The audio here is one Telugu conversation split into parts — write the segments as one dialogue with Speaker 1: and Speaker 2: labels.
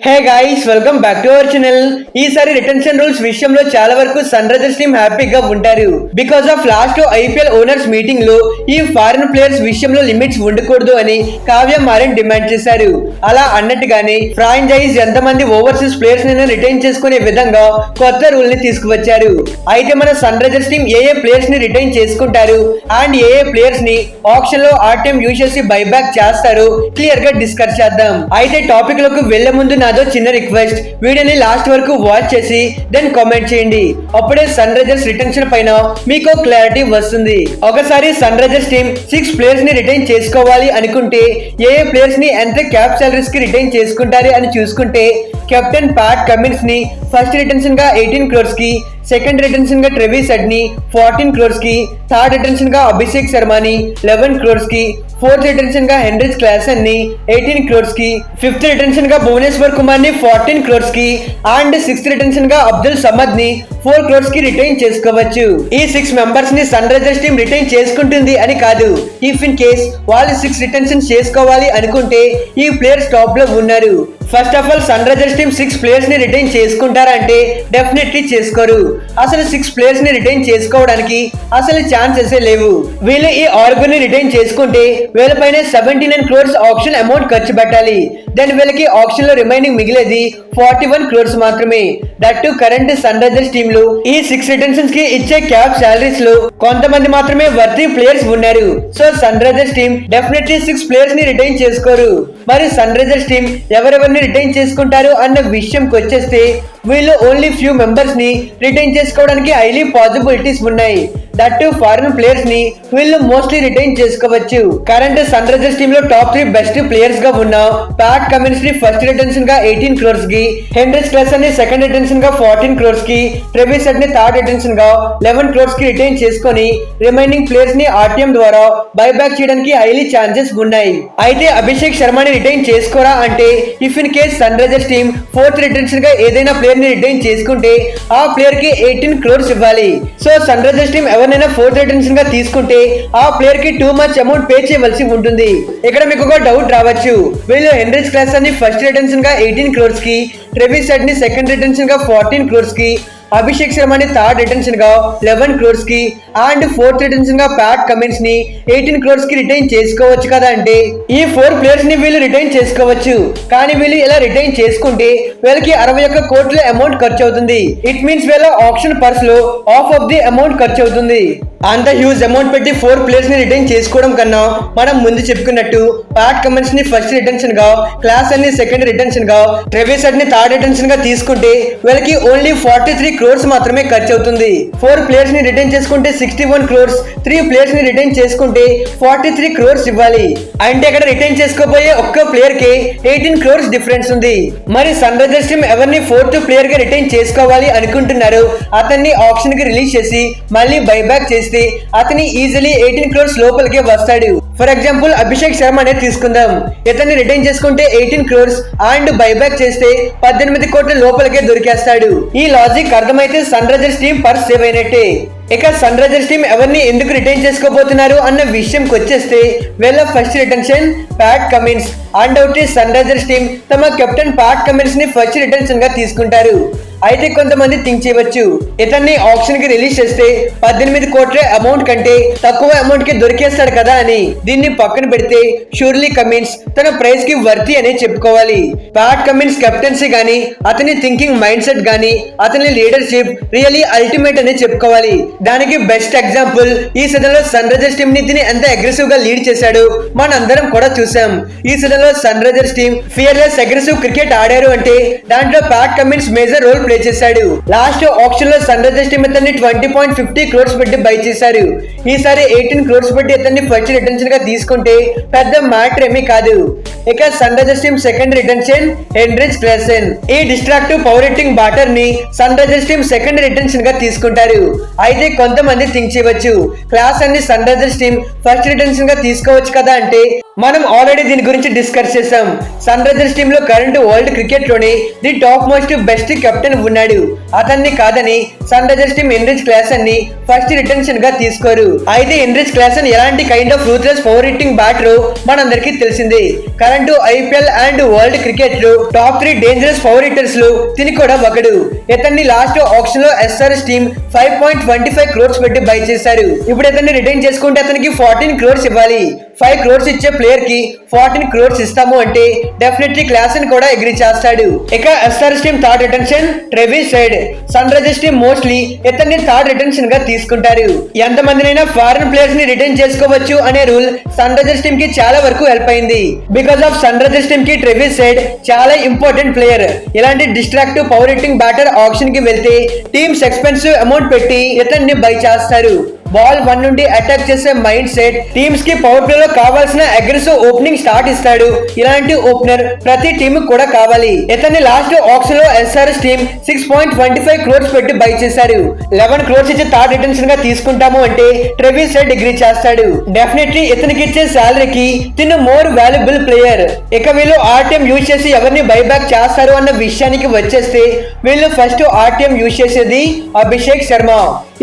Speaker 1: Hey guys, welcome back to our channel. ఈసారి రిటెన్షన్ రూల్స్ విషయంలో చాలా వరకు సన్ రైజర్స్ టీమ్ హ్యాపీగా ఉంటారు. Because of last IPL owners meeting లో ఈ ఫారిన్ ప్లేయర్స్ విషయంలో లిమిట్స్ ఉండకూడదు అని కావ్య మారన్ డిమాండ్ చేశారు. అలా అన్నట్టుగానే ఫ్రాంచైజ్ ఎంతమంది ఓవర్సీస్ ప్లేయర్స్ ని రిటైన్ చేసుకునే విధంగా కొత్త రూల్ ని తీసుకువచ్చారు. అయితే మన సన్ రైజర్స్ టీమ్ ఏ ప్లేయర్స్ ని రిటైన్ చేసుకుంటారు అండ్ ఏ ప్లేయర్స్ ని ఆప్షన్ లో ఆర్టీఎం యూజ్ చేసి బైబ్యాక్ చేస్తారు క్లియర్ గా డిస్కస్ చేద్దాం. అయితే టాపిక్ లోకి వెళ్లే ముందు నాదో చిన్న రిక్వెస్ట్, వీడియోని లాస్ట్ వరకు వాచ్ చేసి దెన్ కామెంట్ చేయండి. అప్పుడే సన్ రైజర్స్ రిటెన్షన్ పైన మీకు క్లారిటీ వస్తుంది. ఒకసారి సన్ రైజర్స్ టీమ్ 6 ప్లేయర్స్ ని రిటైన్ చేసుకోవాలి అనుకుంటే ఏ ప్లేయర్స్ ని ఎంత క్యాప్ సాలరీస్ కి రిటైన్ చేసుకుంటారు అని చూసుకుంటే కెప్టెన్ ప్యాట్ కమిన్స్ ని ఫస్ట్ రిటెన్షన్ గా 18 crores కి, సెకండ్ రిటెన్షన్ గా ట్రెవిస్ హెడ్ ని 14 crores కి, థర్డ్ రిటెన్షన్ గా అభిషేక్ శర్మని 11 crores కి, ఫోర్త్ రిటెన్షన్ గా హెన్రిచ్ క్లాసన్ ని 18 crores కి, ఫిఫ్త్ రిటెన్షన్ గా భువనేశ్వర్ కుమార్ ని 14 crores కి అండ్ సిక్స్త్ రిటెన్షన్ గా అబ్దుల్ సమద్ ని 4 crores కి రిటైన్ చేసుకోవచ్చు. ఈ 6 మెంబర్స్ ని సన్ రైజర్స్ టీమ్ రిటైన్ చేసుకుంటుంది అని కాదు. ఇఫ్ ఇన్ కేస్ వాళ్ళు 6 రిటెన్షన్ చేసుకోవాలి అనుకుంటే ఈ ప్లేయర్స్ టాప్ లో ఉన్నారు. First of all Sunrisers team 6 players ని రిటైన్ చేసుకుంటారంటే డెఫినెట్లీ చేసుకోరు. అసలు 6 ప్లేయర్స్ ని రిటైన్ చేసుకోవడానికి అసలు ఛాన్సెస్ లేవు. వీళ్ళు ఈ ఆరుగురిని రిటైన్ చేసుకుంటే వీళ్ళపైన 79 crores ఆప్షన్ అమౌంట్ ఖర్చు పెట్టాలి. దెన్ వీళ్ళకి ఆప్షన్ లో రిమైనింగ్ మిగిలేది 41 crores మాత్రమే. That too current Sunrisers team లో ఈ 6 రిటెన్షన్స్ కి ఇచ్చే క్యాప్ సాలరీస్ లో కొంతమంది మాత్రమే వర్తీ ప్లేయర్స్ ఉన్నారు. So Sunrisers team definitely 6 players ని రిటైన్ చేసుకోరు. మరి సన్ రైజర్స్ టీమ్ ఎవరెవరిని రిటైన్ చేసుకుంటారు అన్న విషయంకి వచ్చేస్తే వీళ్ళు ఓన్లీ ఫ్యూ మెంబర్స్ ని రిటైన్ చేసుకోవడానికి హైలీ పాసిబిలిటీస్ ఉన్నాయి. దట్ టు ఫారిన్ ప్లేయర్స్ ని వీళ్ళు మోస్ట్లీ రిటైన్ చేసుకోవచ్చు. కరెంట్ సన్ రైజర్స్ టీమ్ లో టాప్ 3 బెస్ట్ ప్లేయర్స్ గా ఉన్న ప్యాట్ కమిన్స్ ని ఫస్ట్ రిటెన్షన్ గా 18 crores కి, హెన్రిచ్ క్లాసన్ ని సెకండ్ రిటెన్షన్ గా 14 crores కి, ట్రెవిస్ హెడ్ ని థర్డ్ రిటెన్షన్ గా 11 crores కి రిటైన్ చేసుకొని రిమైనింగ్ ప్లేయర్స్ ని ఆర్టీఎం ద్వారా బైబ్యాక్ చేయడానికి హైలీ ఛాన్సెస్ ఉన్నాయి. అయితే అభిషేక్ శర్మని రిటైన్ చేసుకోరా అంటే if in case Sunrisers team fourth retention గా ఏదైనా ప్లేయర్ ని రిటైన్ చేసుకుంటే ఆ ప్లేయర్ కి 18 crores ఇవ్వాలి. సో సన్ రైజర్స్ టీమ్ ఎవరినైనా ఫోర్త్ రిటెన్షన్ గా తీసుకుంటే ఆ ప్లేయర్ కి టూ మచ్ అమౌంట్ పే చేయవలసి ఉంటుంది. ఇక్కడ మీకు ఒక డౌట్ రావచ్చు, వీళ్ళు హెన్రిచ్ క్లాసన్ ని ఫస్ట్ రిటెన్షన్ గా 18 crores కి, ట్రెవిస్ హెడ్ ని సెకండ్ రిటెన్షన్ గా 14 crores కి, అభిషేక్ శర్మని థర్డ్ రిటెన్షన్ గా 11 crores కి అండ్ ఫోర్త్ రిటెన్షన్ గా ప్యాట్ కమిన్స్ ని 18 crores కి రిటైన్ చేసుకోవచ్చు కదా అంటే ఈ 4 ప్లేయర్స్ ని వీళ్ళు రిటైన్ చేసుకోవచ్చు. కానీ వీళ్ళు ఇలా రిటైన్ చేసుకుంటే వీళ్ళకి 61 కోట్ల అమౌంట్ ఖర్చు అవుతుంది. ఇట్ మీన్స్ వీళ్ళ ఆప్షన్ పర్స్ లో హాఫ్ ఆఫ్ ది అమౌంట్ ఖర్చు అవుతుంది. అంత హ్యూజ్ అమౌంట్ పెట్టి 4 ప్లేయర్స్ ని రిటైన్ చేసుకోవడం కన్నా మనం ముందు చెప్పుకున్నట్టు ప్యాట్ కమిన్స్ ని ఫస్ట్ రిటెన్షన్ గా, క్లాసన్ ని సెకండ్ రిటెన్షన్ గా, ట్రెవిస్ హెడ్ ని థర్డ్ రిటెన్షన్ గా తీసుకుంటే వీళ్ళకి ఓన్లీ 43 crores మాత్రమే ఖర్చు అవుతుంది. 4 ప్లేయర్స్ ని రిటైన్ చేసుకుంటే 61 crores, 3 ప్లేయర్స్ ని రిటైన్ చేసుకుంటే 43 crores ఇవ్వాలి. అంటే ఇక్కడ రిటైన్ చేసుకోబోయే ఒక్క ప్లేయర్ కి 18 crores డిఫరెన్స్ ఉంది. మరి సన్ రైజర్స్ టీమ్ ఎవరిని 4th ప్లేయర్ గా రిటైన్ చేసుకోవాలి అనుకుంటున్నారు అతన్ని ఆప్షన్ కి రిలీజ్ చేసి మళ్ళీ బైబ్యాక్ చేస్తే అతని ఈజీలీ 18 crores లోపలికి వస్తాడు. ఫర్ ఎగ్జాంపుల్ అభిషేక్ శర్మ అనేది తీసుకుందాం. ఇతన్ని రిటైన్ చేసుకుంటే 18 crores అండ్ బైబ్యాక్ చేస్తే 18 కోట్ల లోపలికే దొరికేస్తాడు. ఈ లాజిక్ అర్థమైతే Sunrisers team purse save అయినట్టే. ఇక సన్ రైజర్స్ టీమ్ ఎవరిని ఎందుకు రిటైన్ చేసుకోబోతున్నారు అన్న విషయంకి వచ్చేస్తే వీళ్ళ first retention Pat Cummins. Undoubtedly Sunrisers team తమ కెప్టెన్ ప్యాట్ కమిన్స్ ని ఫస్ట్ రిటెన్షన్ గా తీసుకుంటారు. అయితే కొంతమంది థింక్ చేయవచ్చు, ఇతన్ని ఆప్షన్ కి రిలీజ్ చేస్తే 18 కోట్ల అమౌంట్ కంటే తక్కువ అమౌంట్ కి దొరికేస్తాడు కదా అని. దీన్ని పక్కన పెడితే షూర్లీ కమిన్స్ తన ప్రైస్ కి వర్తి అనే చెప్పుకోవాలి. ప్యాట్ కమిన్స్ కెప్టెన్సీ గానీ, అతని థింకింగ్ మైండ్ సెట్ గానీ, అతని లీడర్షిప్ రియల్లీ అల్టిమేట్ అనే చెప్పుకోవాలి. దానికి బెస్ట్ ఎగ్జాంపుల్ ఈ సీజన్ లో సన్ రైజర్స్ టీమ్ ని తిని ఎంత అగ్రెసివ్ గా లీడ్ చేశాడు మనందరం కూడా చూసాం. ఈ సీజన్ లో Sunrisers team fearless aggressive cricket ఆడారు అంటే దాంట్లో Pat Cummins major role play చేశాడు. లాస్ట్ ఆప్షన్ లో సన్ రైజర్స్ టీమ్ ఇతన్ని 20.50 crores పెట్టి బై చేశారు. ఈసారి 18 crores పెట్టి ఇతన్ని ఫస్ట్ రిటెన్షన్ గా తీసుకుంటే పెద్ద మ్యాటర్ ఏమీ కాదు. ఇక Sunrisers team second retention Heinrich Klaasen. ఈ డిస్ట్రాక్టివ్ పవర్ హిట్టింగ్ బ్యాటర్ ని Sunrisers team second retention గా తీసుకుంటారు. అయితే కొంతమంది థింక్ చేయవచ్చు, క్లాసన్ ని Sunrisers team first retention గా తీసుకోవచ్చు కదా అంటే మనం ఆల్రెడీ దీని గురించి డిస్కస్ చేసాం. సన్ రైజర్స్ టీమ్ లో కరెంట్ వరల్డ్ క్రికెట్ లోని the top most best captain ఉన్నాడు. అతన్ని కాదని Sunrisers team Heinrich Klaasen ని ఫస్ట్ రిటెన్షన్ గా తీసుకోరు. అయితే ఎన్రిచ్ క్లాసన్ ఎలాంటి kind of ruthless power hitting batter మనందరికీ తెలిసింది. Current IPL and world cricket లో టాప్ 3 డేంజరస్ పవర్ హిట్టర్స్ లో తిని కూడా ఒకడు. ఇతన్ని లాస్ట్ ఆప్షన్ లో ఎస్ఆర్ఎస్ టీమ్ 5.25 crores పెట్టి బై చేశారు. ఇప్పుడు ఇతన్ని రిటైన్ చేసుకుంటే అతనికి 14 crores ఇవ్వాలి. 5 crores ఇచ్చే ప్లేయర్ కి 14 crores ఇస్తాము అంటే డెఫినెట్లీ క్లాసన్ కూడా అగ్రీ చేస్తాడు. ఇక SRS team third retention Travis Head. Sunrisers team mostly ఇతన్ని థర్డ్ రిటెన్షన్ గా తీసుకుంటారు. ఎంతమందినైనా ఫారెన్ ప్లేయర్స్ ని రిటైన్ చేసుకోవచ్చు అనే రూల్ సన్ రైజర్స్ టీమ్ కి చాలా వరకు హెల్ప్ అయింది. Because of Sunrisers team కి ట్రెవిస్ హెడ్ చాలా ఇంపార్టెంట్ ప్లేయర్. ఇలాంటి destructive power hitting batter option కి వెళ్తే టీమ్స్ ఎక్స్పెన్సివ్ అమౌంట్ పెట్టి ఇతన్ని బై చేస్తారు. బాల్ 1 నుండి అటాక్ చేసే మైండ్ సెట్, టీమ్స్ కి పవర్ ప్లే లో కావాల్సిన అగ్రెసివ్ ఓపెనింగ్ స్టార్ట్ ఇస్తాడు. ఇలాంటి ఓపెనర్ ప్రతి టీమ్ కూడా కావాలి. ఇతన్ని లాస్ట్ ఆప్షన్ లో ఎస్ఆర్ఎస్ టీమ్ 6.25 crores పెట్టి బై చేశారు. 11 crores ఇచ్చి థర్డ్ రిటెన్షన్ గా తీసుకుంటాము అంటే ట్రెవిస్ హెడ్ అగ్రీ చేస్తాడు. డెఫినెట్లీ ఇతనికి ఇచ్చే సాలరీకి తిను మోర్ వాల్యుబుల్ ప్లేయర్. ఇక వీళ్ళు ఆర్టీఎం యూజ్ చేసి ఎవరిని బైబ్యాక్ చేస్తారు అన్న విషయానికి వచ్చేస్తే వీళ్ళు ఫస్ట్ ఆర్టీఎం యూజ్ చేసేది అభిషేక్ శర్మ.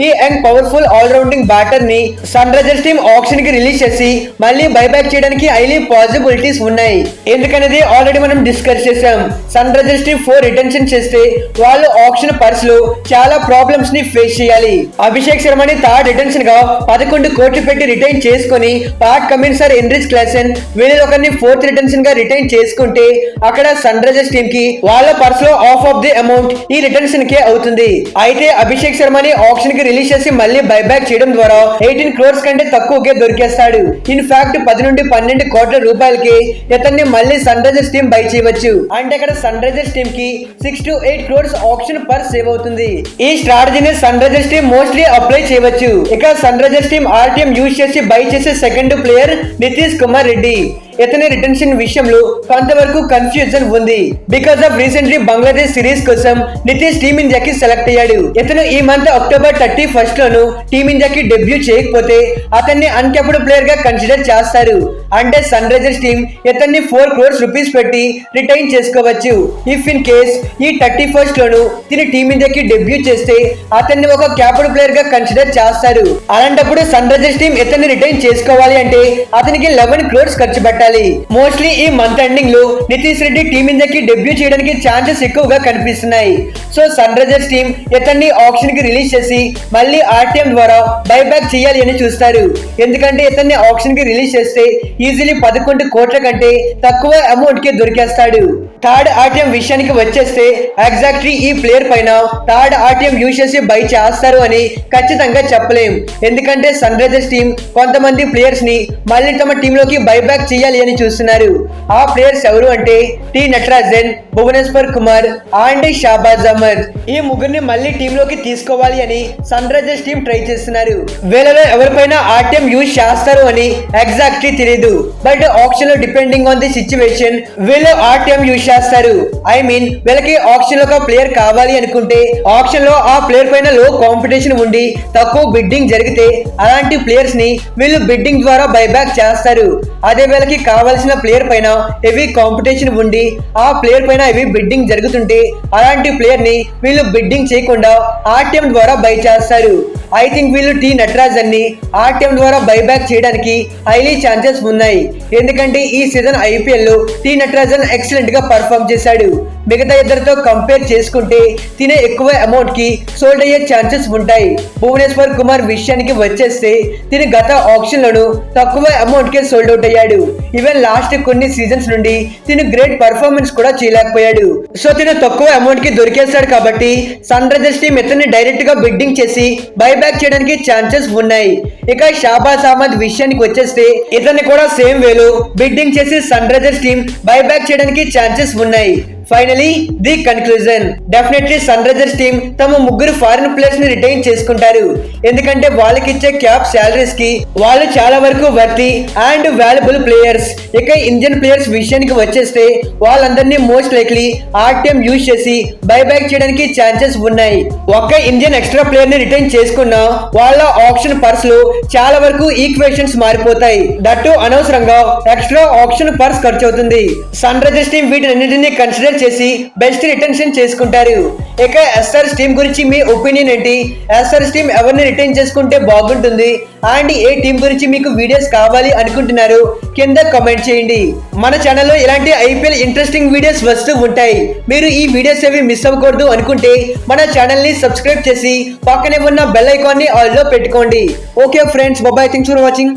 Speaker 1: ఈ యంగ్ పవర్ఫుల్ ఆల్రౌండింగ్ బ్యాటర్ ని సన్ రైజర్స్ టీమ్ ఆప్షన్ కి రిలీజ్ చేసి మళ్ళీ బైబ్యాక్ చేయడానికి హైలీ పాసిబిలిటీస్ ఉన్నాయి. ఎందుకనేది ఆల్రెడీ మనం డిస్కస్ చేసాం. సన్ రైజర్స్ టీమ్ 4 రిటెన్షన్ చేస్తే వాళ్ళు ఆప్షన్ పర్స్ లో చాలా ప్రాబ్లమ్స్ ని ఫేస్ చేయాలి. అభిషేక్ శర్మని థర్డ్ రిటెన్షన్ గా 11 కోట్లు పెట్టి రిటైన్ చేసుకుని Pat Cummins or Heinrich Klaasen వీళ్ళు ఒకరిని 4th రిటెన్షన్ గా రిటైన్ చేసుకుంటే అక్కడ సన్ రైజర్స్ టీమ్ కి వాళ్ళ పర్స్ లో ఆఫ్ ఆఫ్ ది అమౌంట్ ఈ రిటెన్షన్ కే అవుతుంది. అయితే అభిషేక్ శర్మని ఆప్షన్ కి రిలీజ్ చేసి మళ్ళీ బైబ్యాక్ చేయడం ద్వారా 18 crores కంటే తక్కువకే దొరికేస్తాడు. ఇన్ఫాక్ట్ 10 నుండి 12 కోట్ల రూపాయలకి ఇతన్ని మళ్ళీ సన్ రైజర్స్ టీమ్ బై చేయవచ్చు. అంటే అక్కడ సన్ రైజర్స్ టీమ్ కి 6 to 8 crores option per save అవుతుంది. ఈ స్ట్రాటజీని Sunrisers team mostly apply చేయవచ్చు. ఇక Sunrisers team RTM use చేసి బై చేసే సెకండ్ ప్లేయర్ నితీష్ కుమార్ రెడ్డి. ఇతని రిటెన్షన్ విషయంలో కొంతవరకు కన్ఫ్యూజన్ ఉంది. Because of recently Bangladesh series కోసం నితీష్ టీమిండియాకి సెలెక్ట్ అయ్యాడు. ఇతను ఈ మంత్ October 31st లోను టీమిండియాకి డెబ్యూ చేయకపోతే అతన్ని అన్కెప్డ్ ప్లేయర్ గా కన్సిడర్ చేస్తారు. అంటే సన్ రైజర్స్ టీమ్ ఇతన్ని 4 crores rupees పెట్టి రిటైన్ చేసుకోవచ్చు. ఇఫ్ ఇన్ కేస్ ఈ 31st లోను తిని టీమిండియాకి డెబ్యూ చేస్తే అతన్ని ఒక క్యాప్డ్ ప్లేయర్ గా కన్సిడర్ చేస్తారు. అలాంటప్పుడు సన్ రైజర్స్ టీమ్ ఇతన్ని రిటైన్ చేసుకోవాలి అంటే అతనికి 11 crores ఖర్చు పెట్టాలి. మోస్ట్లీ ఈ మంత్ ఎండింగ్ లో నితీష్ రెడ్డి టీమిండియాకి డెబ్యూ చేయడానికి ఛాన్సెస్ ఎక్కువగా కనిపిస్తున్నాయి. సో సన్ రైజర్స్ టీమ్ ఇతన్ని ఆప్షన్ కి రిలీజ్ చేసి మళ్ళీ ఆర్టీఎం ద్వారా బైబ్యాక్ చేయాలి అని చూస్తారు. ఎందుకంటే ఇతన్ని ఆప్షన్ కి రిలీజ్ చేస్తే ఈజీలీ 11 కోట్ల కంటే తక్కువ అమౌంట్ కి దొరికేస్తాడు. థర్డ్ ఆర్టీఎం విషయానికి వచ్చేస్తే ఎగ్జాక్ట్లీ ఈ ప్లేయర్ పైన థర్డ్ ఆర్టీఎం యూజ్ చేసి బై చేస్తారు అని ఖచ్చితంగా చెప్పలేం. ఎందుకంటే సన్ రైజర్స్ టీమ్ కొంతమంది ప్లేయర్స్ ని మళ్ళీ తమ టీమ్ లోకి బైబ్యాక్ చేయాలి అని చూస్తున్నారు. ఆ ప్లేయర్స్ ఎవరు అంటే టి నటరాజన్, భువనేశ్వర్ కుమార్ అండ్ షాబాజ్ అహ్మద్. ఈ ముగ్గురిని మళ్ళీ టీమ్ లోకి తీసుకోవాలి అని సన్ రైజర్స్ టీమ్ ట్రై చేస్తున్నారు. వీళ్ళలో ఎవరిపైన ఆర్టీఎం యూజ్ చేస్తారు అని ఎగ్జాక్ట్లీ తెలియదు. బట్ ఆప్షన్ లో డిపెండింగ్ ఆన్ ది సిచ్యువేషన్ వీళ్ళు ఆర్టీఎం యూజ్ చేస్తారు. ఐ మీన్ వీళ్ళకి ఆప్షన్ లో ఒక ప్లేయర్ కావాలి అనుకుంటే ఆప్షన్ లో ఆ ప్లేయర్ పైన లో కాంపిటీషన్ ఉండి తక్కువ బిడ్డింగ్ జరిగితే అలాంటి ప్లేయర్స్ ని వీళ్ళు బిడ్డింగ్ ద్వారా బైబ్యాక్ చేస్తారు. అదే వీళ్ళకి కావాల్సిన ప్లేయర్ పైన హెవీ కాంపిటీషన్ ఉండి ఆ ప్లేయర్ పైన హెవీ బిడ్డింగ్ జరుగుతుంటే అలాంటి ప్లేయర్ ని వీళ్ళు బిడ్డింగ్ చేయకుండా ఆర్టీఎం ద్వారా బై చేస్తారు. ఐ థింక్ వీళ్ళు టి నటరాజన్ ని ఆర్టీఎం ద్వారా బైబ్యాక్ చేయడానికి హైలీ ఛాన్సెస్ ఉన్నాయి. ఎందుకంటే ఈ సీజన్ ఐపీఎల్ లో టి నటరాజన్ ఎక్సలెంట్ గా పర్ఫామ్ చేశాడు. మిగతా ఇద్దరితో కంపేర్ చేసుకుంటే తినే ఎక్కువ అమౌంట్ కి సోల్డ్ అయ్యే ఛాన్సెస్ ఉంటాయి. భువనేశ్వర్ కుమార్ విషయానికి వచ్చేస్తే తిని గత ఆప్షన్ లోను తక్కువ అమౌంట్ కే సోల్డ్ అవుట్ అయ్యాడు. ఈవెన్ లాస్ట్ కొన్ని సీజన్స్ నుండి తిను గ్రేట్ పర్ఫార్మెన్స్ కూడా చేయలేకపోయాడు. సో తిను తక్కువ అమౌంట్ కి దొరికేస్తాడు కాబట్టి సన్ రైజర్స్ టీమ్ ఇతన్ని డైరెక్ట్ గా బిడ్డింగ్ చేసి బైబ్యాక్ చేయడానికి ఛాన్సెస్ ఉన్నాయి. ఇక షాబాజ్ అహ్మద్ విషయానికి వచ్చేస్తే ఇతన్ని కూడా సేమ్ వేలో బిడ్డింగ్ చేసి సన్ రైజర్స్ టీమ్ బైబ్యాక్ చేయడానికి ఛాన్సెస్ ఉన్నాయి. Finally the conclusion, definitely Sunrisers team తమ ముగ్గురు ఫారిన్ ప్లేయర్స్ ని రిటైన్ చేసుకుంటారు. ఎందుకంటే వాళ్ళకి ఇచ్చే క్యాప్ సాలరీస్ కి వాళ్ళు చాలా వరకు వర్తి అండ్ వాల్యుబుల్ ప్లేయర్స్. ఇక ఇండియన్ ప్లేయర్స్ విషయానికి వచ్చేస్తే వాళ్ళందరినీ మోస్ట్ లైక్లీ ఆర్టీఎం యూజ్ చేసి బైబ్యాక్ చేయడానికి ఛాన్సెస్ ఉన్నాయి. ఒక్క ఇండియన్ ఎక్స్ట్రా ప్లేయర్ ని రిటైన్ చేసుకున్నా వాళ్ళ ఆప్షన్ పర్స్ లో చాలా వరకు ఈక్వేషన్స్ మారిపోతాయి. దట్టు అనవసరంగా ఎక్స్ట్రా ఆప్షన్ పర్స్ ఖర్చు అవుతుంది. సన్ రైజర్స్ టీం వీటినన్నింటినీ కన్సిడర్ చేసి బెస్ట్ రిటెన్షన్ చేసుకుంటారు. ఇక ఎస్ఆర్ఎస్ టీం గురించి మీ ఒపీనియన్ ఏంటి? ఎస్ఆర్ఎస్ టీం ఎవరిని రిటైన్ చేసుకుంటే బాగుంటుంది అండ్ ఏ టీం గురించి మీకు వీడియోస్ కావాలి అనుకుంటున్నారు కింద కామెంట్ చేయండి. మన ఛానల్లో ఇలాంటి ఐపీఎల్ ఇంట్రెస్టింగ్ వీడియోస్ వస్తూ ఉంటాయి. మీరు ఈ వీడియోస్ ఏవి మిస్ అవ్వకూడదు అనుకుంటే మన ఛానల్ ని సబ్స్క్రైబ్ చేసి పక్కనే ఉన్న బెల్ ఐకాన్ ని ఆల్ లో పెట్టుకోండి. Okay friends, bye, thanks for watching.